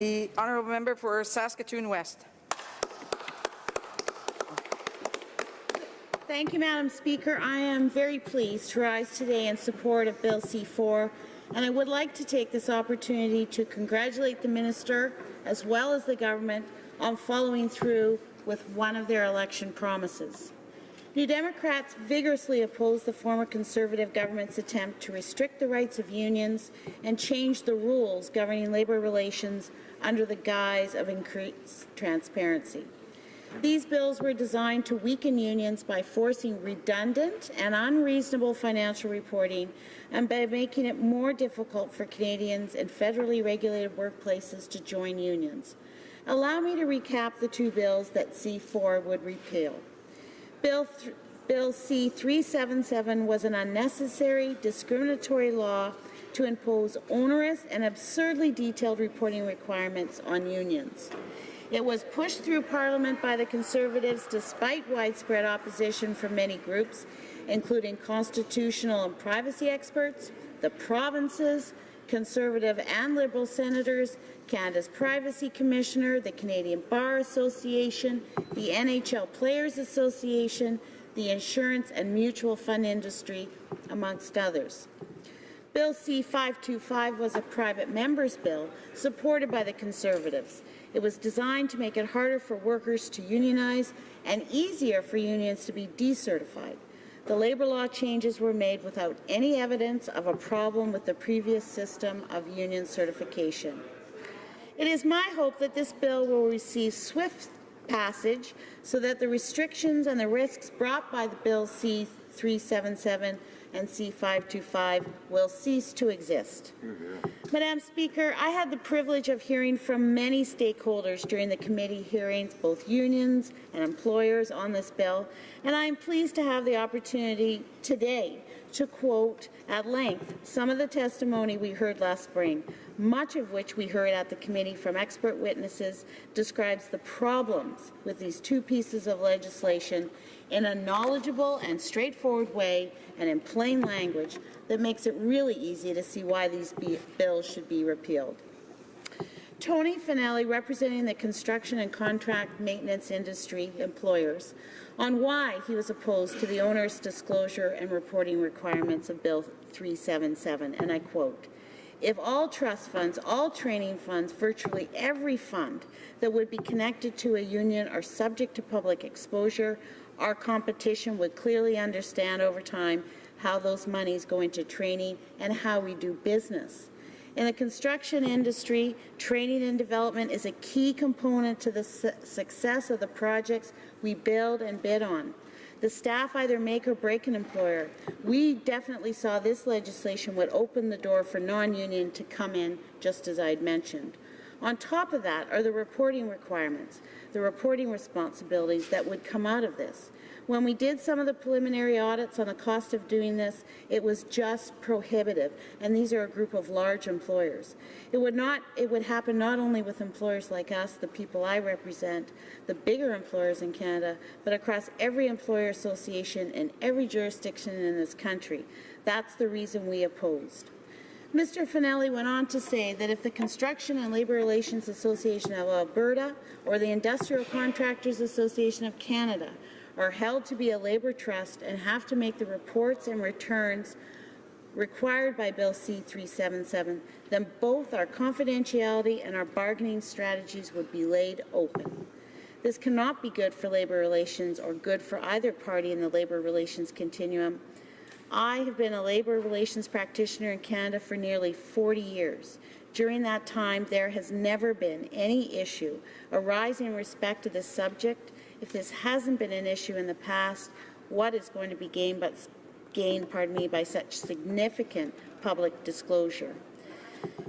The honourable member for Saskatoon West. Thank you, Madam Speaker. I am very pleased to rise today in support of Bill C4, and I would like to take this opportunity to congratulate the Minister as well as the government on following through with one of their election promises. New Democrats vigorously oppose the former Conservative government's attempt to restrict the rights of unions and change the rules governing labour relations under the guise of increased transparency. These bills were designed to weaken unions by forcing redundant and unreasonable financial reporting and by making it more difficult for Canadians in federally regulated workplaces to join unions. Allow me to recap the two bills that C4 would repeal. Bill C-377 was an unnecessary, discriminatory law to impose onerous and absurdly detailed reporting requirements on unions. It was pushed through Parliament by the Conservatives despite widespread opposition from many groups, including constitutional and privacy experts, the provinces, Conservative and Liberal senators, Canada's Privacy Commissioner, the Canadian Bar Association, the NHL Players Association, the insurance and mutual fund industry, amongst others. Bill C-525 was a private member's bill supported by the Conservatives. It was designed to make it harder for workers to unionize and easier for unions to be decertified. The labour law changes were made without any evidence of a problem with the previous system of union certification. It is my hope that this bill will receive swift passage so that the restrictions and the risks brought by the Bill C-377 and C-525 will cease to exist. Madam Speaker, I had the privilege of hearing from many stakeholders during the committee hearings, both unions and employers, on this bill, and I am pleased to have the opportunity today to quote at length some of the testimony we heard last spring, much of which we heard at the committee from expert witnesses, describes the problems with these two pieces of legislation in a knowledgeable and straightforward way and in plain language that makes it really easy to see why these bills should be repealed. Tony Finelli, representing the construction and contract maintenance industry employers, on why he was opposed to the onerous disclosure and reporting requirements of Bill 377, and I quote, "If all trust funds, all training funds, virtually every fund that would be connected to a union are subject to public exposure, our competition would clearly understand over time how those monies go into training and how we do business. In the construction industry, training and development is a key component to the success of the projects we build and bid on. The staff either make or break an employer. We definitely saw this legislation would open the door for non-union to come in, just as I had mentioned. On top of that are the reporting requirements, the reporting responsibilities that would come out of this. When we did some of the preliminary audits on the cost of doing this, it was just prohibitive, and these are a group of large employers. It would happen not only with employers like us, the people I represent, the bigger employers in Canada, but across every employer association in every jurisdiction in this country. That's the reason we opposed. Mr. Finelli went on to say that if the Construction and Labour Relations Association of Alberta or the Industrial Contractors Association of Canada are held to be a labour trust and have to make the reports and returns required by Bill C-377, then both our confidentiality and our bargaining strategies would be laid open. This cannot be good for labour relations or good for either party in the labour relations continuum. I have been a labour relations practitioner in Canada for nearly 40 years. During that time, there has never been any issue arising in respect to this subject. If this hasn't been an issue in the past, what is going to be gained by such significant public disclosure?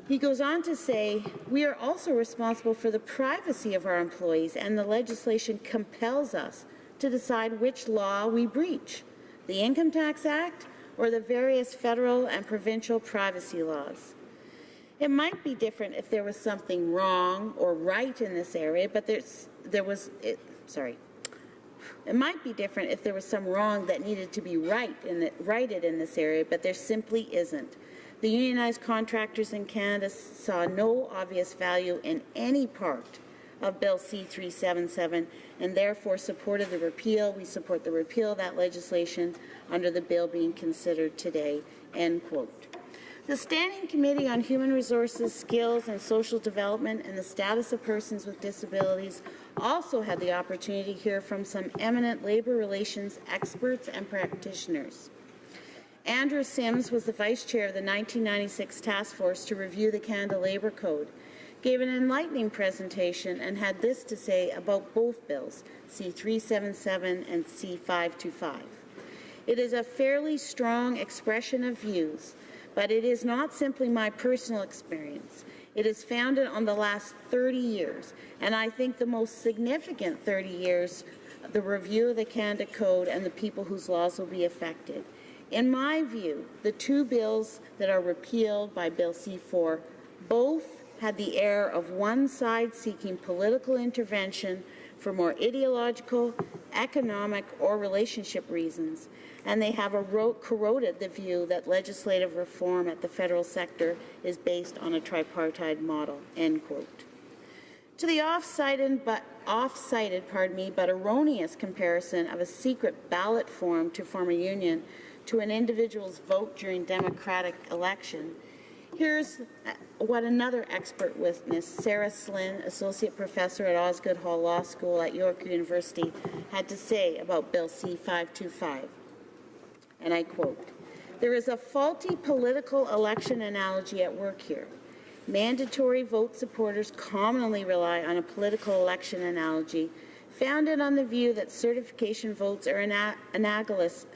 He goes on to say, we are also responsible for the privacy of our employees, and the legislation compels us to decide which law we breach, the Income Tax Act or the various federal and provincial privacy laws. It might be different if there was something wrong or right in this area, but it might be different if there was some wrong that needed to be righted in this area, but there simply isn't. The unionized contractors in Canada saw no obvious value in any part of Bill C-377 and therefore supported the repeal. We support the repeal of that legislation under the bill being considered today, end quote. The Standing Committee on Human Resources, Skills and Social Development and the Status of Persons with Disabilities also had the opportunity to hear from some eminent labour relations experts and practitioners. Andrew Sims was the Vice Chair of the 1996 Task Force to review the Canada Labour Code, gave an enlightening presentation and had this to say about both bills, C-377 and C-525. It is a fairly strong expression of views, but it is not simply my personal experience. It is founded on the last 30 years, and I think the most significant 30 years, the review of the Canada Code and the people whose laws will be affected. In my view, the two bills that are repealed by Bill C-4 both had the air of one side seeking political intervention for more ideological, economic, or relationship reasons, and they have corroded the view that legislative reform at the federal sector is based on a tripartite model, end quote. To the off-cited but erroneous comparison of a secret ballot form to form a union to an individual's vote during democratic election, here's what another expert witness, Sarah Slynn, Associate Professor at Osgoode Hall Law School at York University, had to say about Bill C-525. And I quote, "There is a faulty political election analogy at work here. Mandatory vote supporters commonly rely on a political election analogy founded on the view that certification votes are analogous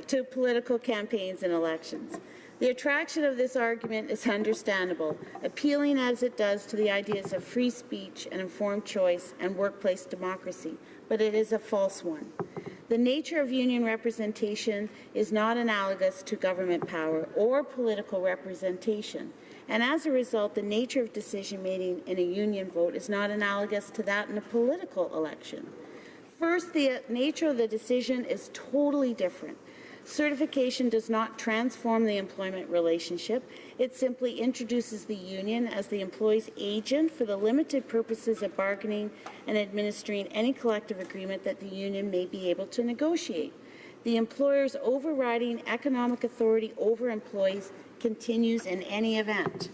to political campaigns and elections. The attraction of this argument is understandable, appealing as it does to the ideas of free speech and informed choice and workplace democracy, but it is a false one. The nature of union representation is not analogous to government power or political representation, and as a result, the nature of decision-making in a union vote is not analogous to that in a political election. First, the nature of the decision is totally different. Certification does not transform the employment relationship. It simply introduces the union as the employee's agent for the limited purposes of bargaining and administering any collective agreement that the union may be able to negotiate. The employer's overriding economic authority over employees continues in any event.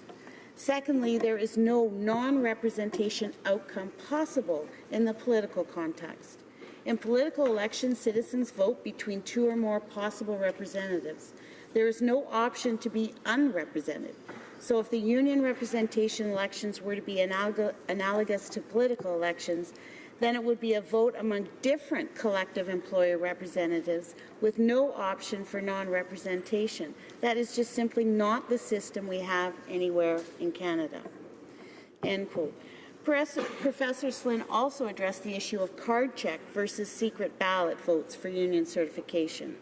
Secondly, there is no non-representation outcome possible in the political context. In political elections, citizens vote between two or more possible representatives. There is no option to be unrepresented. So if the union representation elections were to be analogous to political elections, then it would be a vote among different collective employer representatives with no option for non-representation. That is just simply not the system we have anywhere in Canada." End quote. Professor Slynn also addressed the issue of card check versus secret ballot votes for union certification.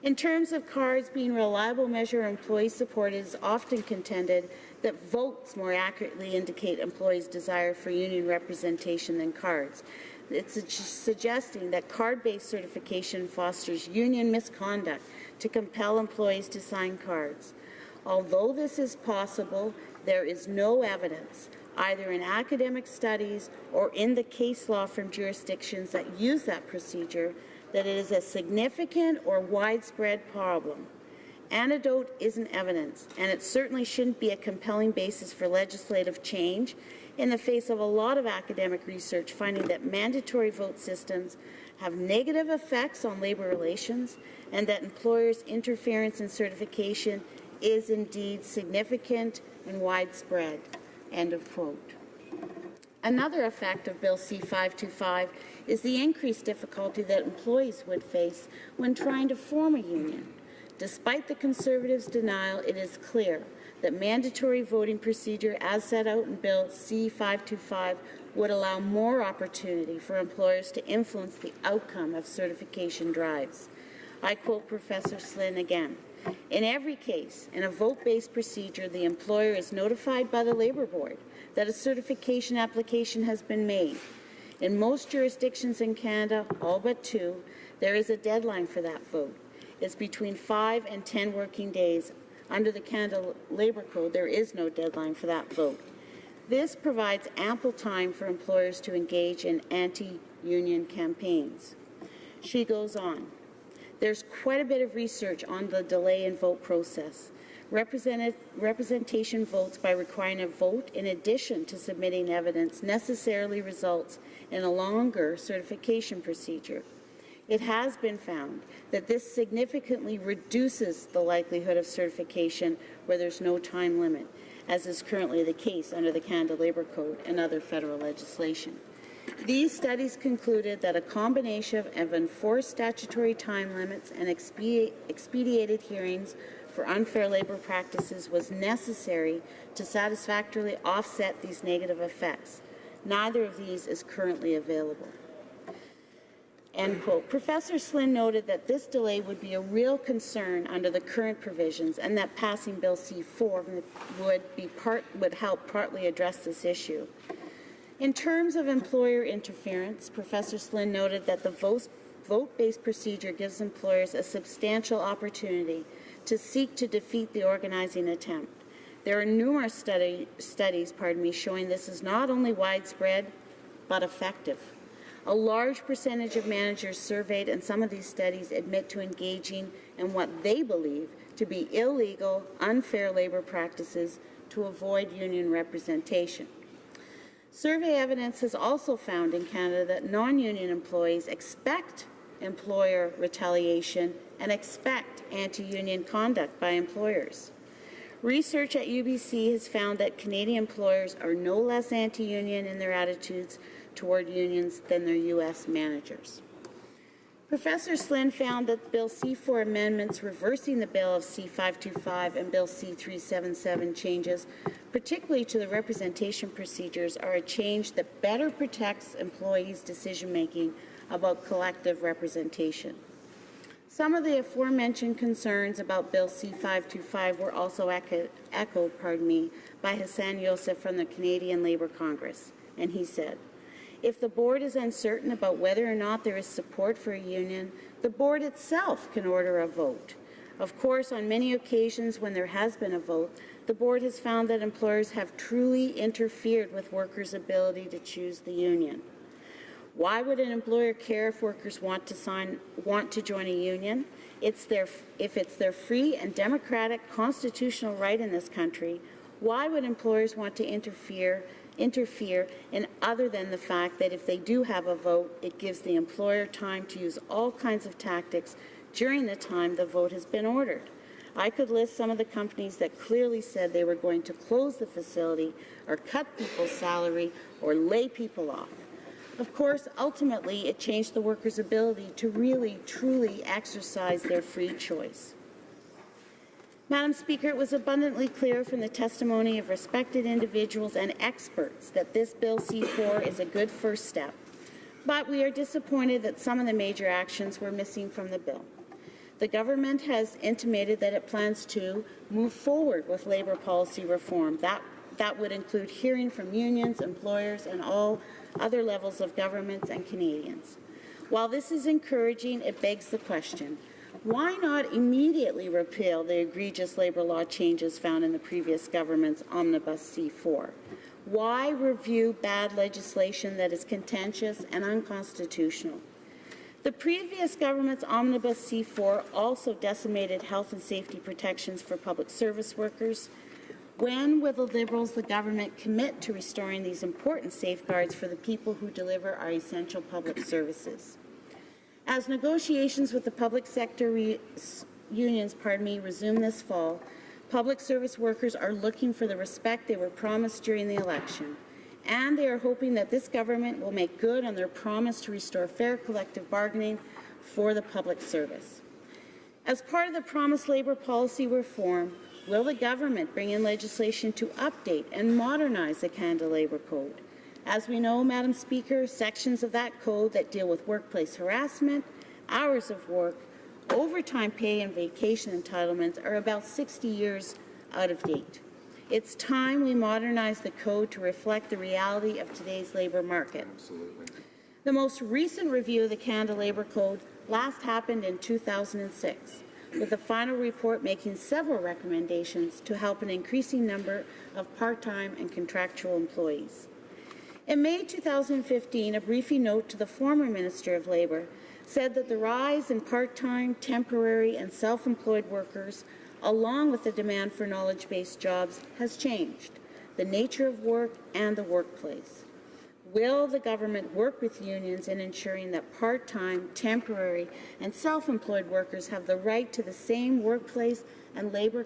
In terms of cards being a reliable measure of employee support, it is often contended that votes more accurately indicate employees' desire for union representation than cards. It's suggesting that card-based certification fosters union misconduct to compel employees to sign cards. Although this is possible, there is no evidence, either in academic studies or in the case law from jurisdictions that use that procedure, that it is a significant or widespread problem. Anecdote isn't evidence, and it certainly shouldn't be a compelling basis for legislative change in the face of a lot of academic research finding that mandatory vote systems have negative effects on labour relations and that employers' interference in certification is indeed significant and widespread. End of quote. Another effect of Bill C-525 is the increased difficulty that employees would face when trying to form a union. Despite the Conservatives' denial, it is clear that mandatory voting procedure as set out in Bill C-525 would allow more opportunity for employers to influence the outcome of certification drives. I quote Professor Slynn again. "In every case, in a vote-based procedure, the employer is notified by the Labour Board that a certification application has been made. In most jurisdictions in Canada, all but two, There is a deadline for that vote. It's between 5 and 10 working days. Under the Canada Labour Code, there is no deadline for that vote. This provides ample time for employers to engage in anti-union campaigns. She goes on. There's quite a bit of research on the delay in vote process. Representation votes by requiring a vote in addition to submitting evidence necessarily results in a longer certification procedure. It has been found that this significantly reduces the likelihood of certification where there's no time limit, as is currently the case under the Canada Labour Code and other federal legislation. These studies concluded that a combination of enforced statutory time limits and expedited hearings for unfair labour practices was necessary to satisfactorily offset these negative effects. Neither of these is currently available. End quote. Professor Slynn noted that this delay would be a real concern under the current provisions and that passing Bill C-4 would help partly address this issue. In terms of employer interference, Professor Slynn noted that the vote-based procedure gives employers a substantial opportunity to seek to defeat the organizing attempt. There are numerous studies showing this is not only widespread, but effective. A large percentage of managers surveyed in some of these studies admit to engaging in what they believe to be illegal, unfair labour practices to avoid union representation. Survey evidence has also found in Canada that non-union employees expect employer retaliation and expect anti-union conduct by employers. Research at UBC has found that Canadian employers are no less anti-union in their attitudes toward unions than their U.S. managers. Professor Slynn found that Bill C-4 amendments reversing the bill of C-525 and Bill C-377 changes, particularly to the representation procedures, are a change that better protects employees' decision-making about collective representation. Some of the aforementioned concerns about Bill C-525 were also echoed by Hassan Youssef from the Canadian Labour Congress, and he said, if the board is uncertain about whether or not there is support for a union, the board itself can order a vote. Of course, on many occasions when there has been a vote, the board has found that employers have truly interfered with workers' ability to choose the union. Why would an employer care if workers want to join a union? If it's their free and democratic constitutional right in this country, why would employers want to interfere in other than the fact that if they do have a vote, it gives the employer time to use all kinds of tactics during the time the vote has been ordered? I could list some of the companies that clearly said they were going to close the facility or cut people's salary or lay people off. Of course, ultimately, it changed the workers' ability to really, truly exercise their free choice. Madam Speaker, it was abundantly clear from the testimony of respected individuals and experts that this Bill C-4 is a good first step, but we are disappointed that some of the major actions were missing from the bill. The government has intimated that it plans to move forward with labour policy reform. That would include hearing from unions, employers, and all other levels of governments and Canadians. While this is encouraging, it begs the question, why not immediately repeal the egregious labour law changes found in the previous government's Omnibus C-4? Why review bad legislation that is contentious and unconstitutional? The previous government's Omnibus C-4 also decimated health and safety protections for public service workers. When will the Liberals, the government, commit to restoring these important safeguards for the people who deliver our essential public services? As negotiations with the public sector unions resume this fall, public service workers are looking for the respect they were promised during the election, and they are hoping that this government will make good on their promise to restore fair collective bargaining for the public service. As part of the promised labour policy reform, will the government bring in legislation to update and modernize the Canada Labour Code? As we know, Madam Speaker, sections of that code that deal with workplace harassment, hours of work, overtime pay and vacation entitlements are about 60 years out of date. It's time we modernize the code to reflect the reality of today's labour market. Absolutely. The most recent review of the Canada Labour Code last happened in 2006, with the final report making several recommendations to help an increasing number of part-time and contractual employees. In May 2015, a briefing note to the former Minister of Labour said that the rise in part-time, temporary and self-employed workers, along with the demand for knowledge-based jobs, has changed the nature of work and the workplace. Will the government work with unions in ensuring that part-time, temporary and self-employed workers have the right to the same workplace and labor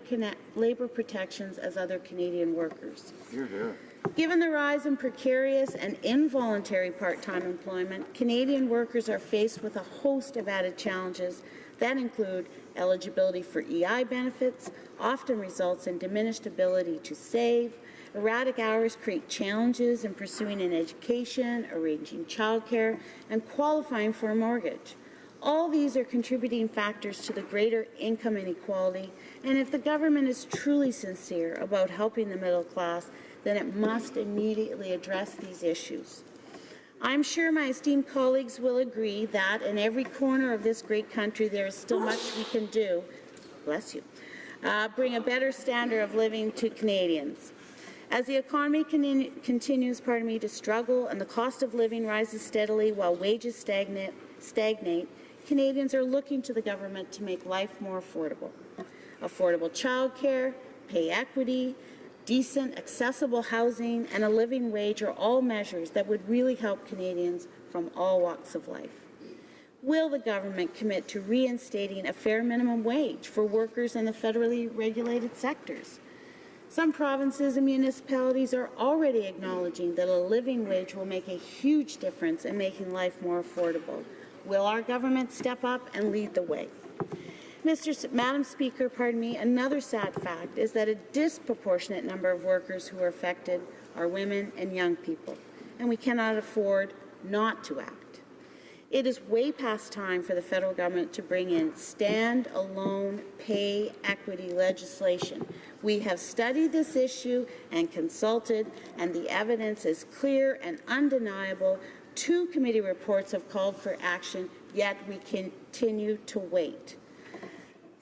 protections as other Canadian workers? Hear, hear. Given the rise in precarious and involuntary part-time employment, Canadian workers are faced with a host of added challenges that include eligibility for EI benefits, often results in diminished ability to save. Erratic hours create challenges in pursuing an education, arranging childcare, and qualifying for a mortgage. All these are contributing factors to the greater income inequality, and if the government is truly sincere about helping the middle class, then it must immediately address these issues. I'm sure my esteemed colleagues will agree that in every corner of this great country there is still much we can do, bless you, bring a better standard of living to Canadians. As the economy continues to struggle and the cost of living rises steadily while wages stagnate, Canadians are looking to the government to make life more affordable. Affordable childcare, pay equity, decent, accessible housing, and a living wage are all measures that would really help Canadians from all walks of life. Will the government commit to reinstating a fair minimum wage for workers in the federally regulated sectors? Some provinces and municipalities are already acknowledging that a living wage will make a huge difference in making life more affordable. Will our government step up and lead the way? Madam Speaker, another sad fact is that a disproportionate number of workers who are affected are women and young people, and we cannot afford not to act. It is way past time for the federal government to bring in stand-alone pay equity legislation. We have studied this issue and consulted, and the evidence is clear and undeniable. 2 committee reports have called for action, yet we continue to wait.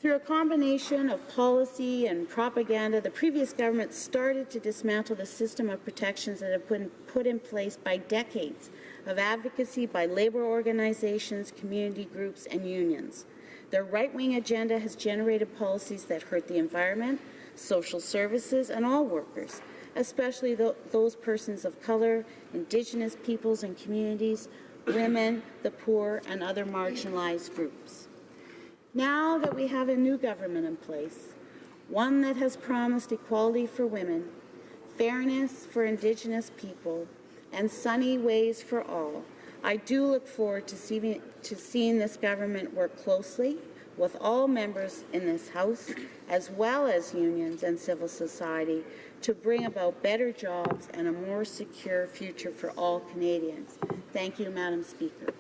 Through a combination of policy and propaganda, the previous government started to dismantle the system of protections that have been put in place by decades of advocacy by labour organizations, community groups, and unions. Their right-wing agenda has generated policies that hurt the environment, social services, and all workers, especially those persons of colour, Indigenous peoples and communities, women, the poor, and other marginalized groups. Now that we have a new government in place, one that has promised equality for women, fairness for Indigenous people, and sunny ways for all, I do look forward to seeing this government work closely with all members in this House, as well as unions and civil society, to bring about better jobs and a more secure future for all Canadians. Thank you, Madam Speaker.